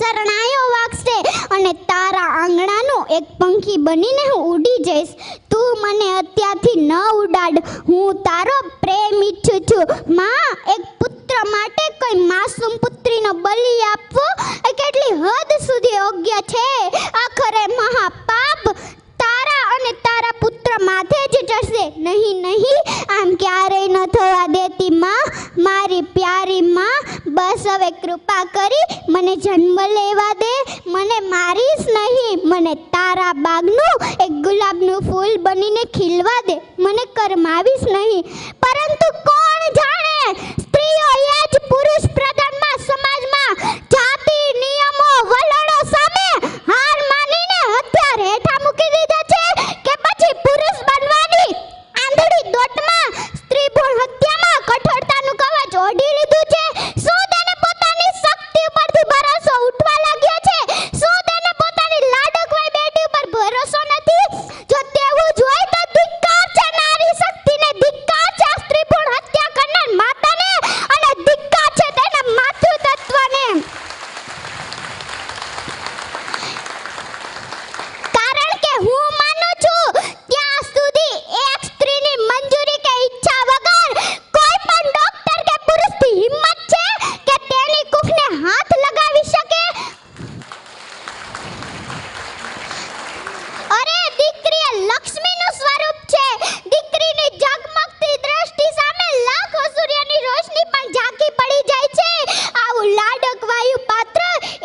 શરણાયો વાગશે અને તારા આંગણાનો એક પંખી બનીને હું ઉડી જઈશ. તું મને અત્યારથી ન ઉડાડ, હું તારો પ્રેમ ઈચ્છું છું. માં, એક પુત્ર માટે કોઈ માસૂમ પુત્રીનો બલિ આપવો એ કેટલી હદ સુધી યોગ્ય છે. આખરે મહાપાપ તારા અને તારા પુત્ર માથે જ ચડશે. નહીં નહીં, આમ ક્યારેય ન થવા દેતી માં, મારી પ્યારી માં. બસ હવે કૃપા કરી મને જન્મ લેવા દે. મને મારીશ નહીં, મને તારા બાગનું એક ગુલાબનું ફૂલ બનીને ખીલવા દે. મને કરમાવીશ નહીં. પરંતુ કોણ જાણે, સ્ત્રીઓ એ જ પુરુષ પ્રધાનમાં સમાજમાં જાતિ નિયમો વલણો સામે હાર માનીને હથિયાર હેઠા મૂકી દીધા છે કે પછી પુરુષ બનવાની આંધળી દોટમાં સ્ત્રી ભ્રૂણ હત્યામાં કઠોરતાનું કવચ ઓઢી લીધું છે. શું તેને પોતાની શક્તિ ઉપરથી ભરોસો ઉઠવા લાગ્યો છે? શું તેને પોતાની લાડકવાઈ બેટી ઉપર ભરોસો નથી? જો તેવું જ હોય તો ધિક્કાર છે નારી શક્તિને, ધિક્કાર છે સ્ત્રી ભ્રૂણ હત્યા કરનાર માતાને, અને ધિક્કાર છે તેના માતૃતત્વને. કારણ કે હું માનું છું ત્યાં સુધી એક સ્ત્રીની મંજૂરી કે ઈચ્છા વગર કોઈ પણ ડોક્ટર કે પુરુષની હિંમત છે કે તેની કુખને હાથ લગાવી શકે? અરે, દીકરી એ લક્ષ્મીનું સ્વરૂપ છે. દીકરીની ઝગમગતી દ્રષ્ટિ સામે લાખો સૂર્યની રોશની પણ ઝાંકી પડી જાય છે. આવું લાડક વાયુ પાત્ર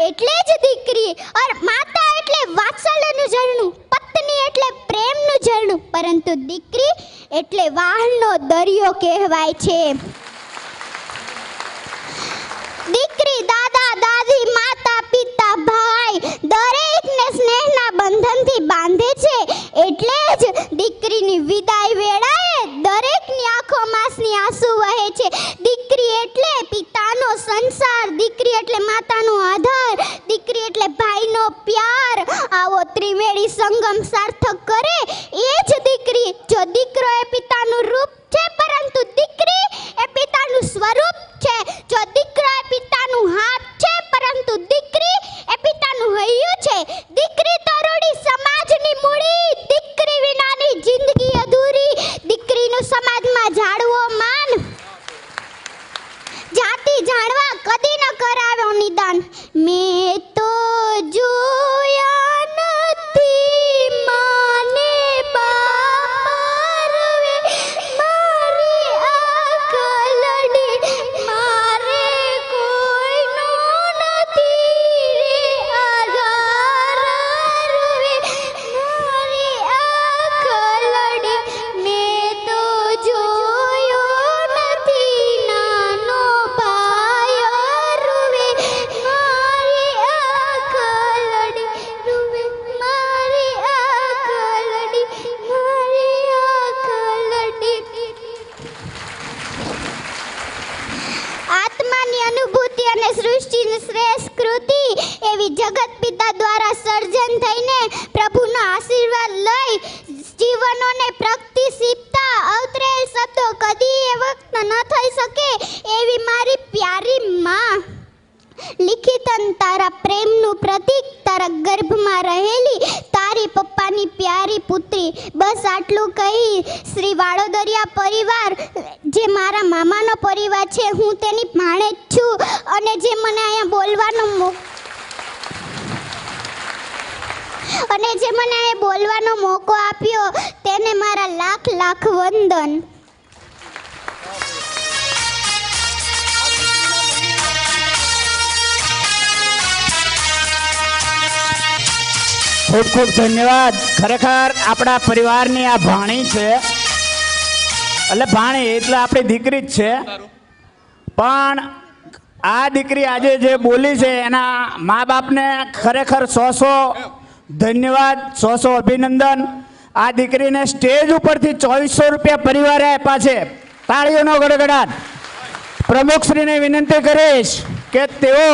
એટલે જ દીકરી. और માતા એટલે વાત્સલ્યનું ઝરણું, પત્ની એટલે પ્રેમનું ઝરણું, પરંતુ દીકરી એટલે વાહનો દરિયો કહેવાય છે. દીકરી દાદા દાદી માતા પિતા ભાઈ દરેકને સ્નેહના બંધનથી બાંધે છે. એટલે જ દીકરીની વિદાય વેળાએ દરેકની આંખોમાંસની આંસુ વહે છે. દીકરી એટલે પિતાનો સંસાર, દીકરી એટલે માતાનો આધાર, દીકરી એટલે ભાઈનો પ્યાર. આવો ત્રિવેણી સંગમ સાર્થક કરે એ જ દીકરી. જો દીકરો એ પિતાનું રૂપ છે, પરંતુ દીકરી એ પિતાનું સ્વરૂપ છે. જો દીકરો એ પિતાનું હાથ છે, પરંતુ દીકરી એ પિતાનું હૈયું છે. દીકરી તો રૂડી સમાજની મૂડી, દીકરી વિનાની જિંદગી અધૂરી. દીકરીનું સમાજમાં જાળવો માન, જાતિ જાણવા કદી ન કરાવ્યો નિદાન. મેં તો જોયા નથી માને બાપરવે, મારી આકલડી મારે કોઈનો નથી રે આધાર રવે. મારી આકલડી મેં તો જોયો નથી નાનો ભાઈ રૂવે. મારી આકલડી રૂવે, મારી આકલડી, મારી આકલડી. આત્માની અનુભૂતિ અને સૃષ્ટિની શ્રેષ્ઠ કૃતિ એવી જગત પિતા દ્વારા સર્જન થઈને પ્રભુનો આશીર્વાદ લઈ જીવનોને પ્રગતિશીલતા અવતરેલ શબ્દો કદી એ વખત ન થઈ શકે એવી મારી પ્યારી માં. લિખિતન તારા પ્રેમનું પ્રતીક, તારા ગર્ભમાં રહેલી તારી પપ્પાની પ્યારી પુત્રી. બસ આટલું કહી શ્રી વાડોદરિયા પરિવાર જે મારા મામાનો પરિવાર છે, હું તેની ભાણેજ છું. અને જે મને અહીંયા બોલવાનો મોકો આપ્યો તેને મારા લાખ લાખ વંદન. ખૂબ ખૂબ ધન્યવાદ. ખરેખર આપણા પરિવારની આ ભાણી છે, એટલે ભાણી એટલે આપણી દીકરી જ છે. પણ આ દીકરી આજે જે બોલી છે એના મા બાપને ખરેખર 100 ધન્યવાદ, 100 અભિનંદન. આ દીકરીને સ્ટેજ ઉપરથી 2400 રૂપિયા પરિવારે આપ્યા છે. તાળીઓનો ગડગડાટ. પ્રમુખશ્રીને વિનંતી કરીશ કે તેઓ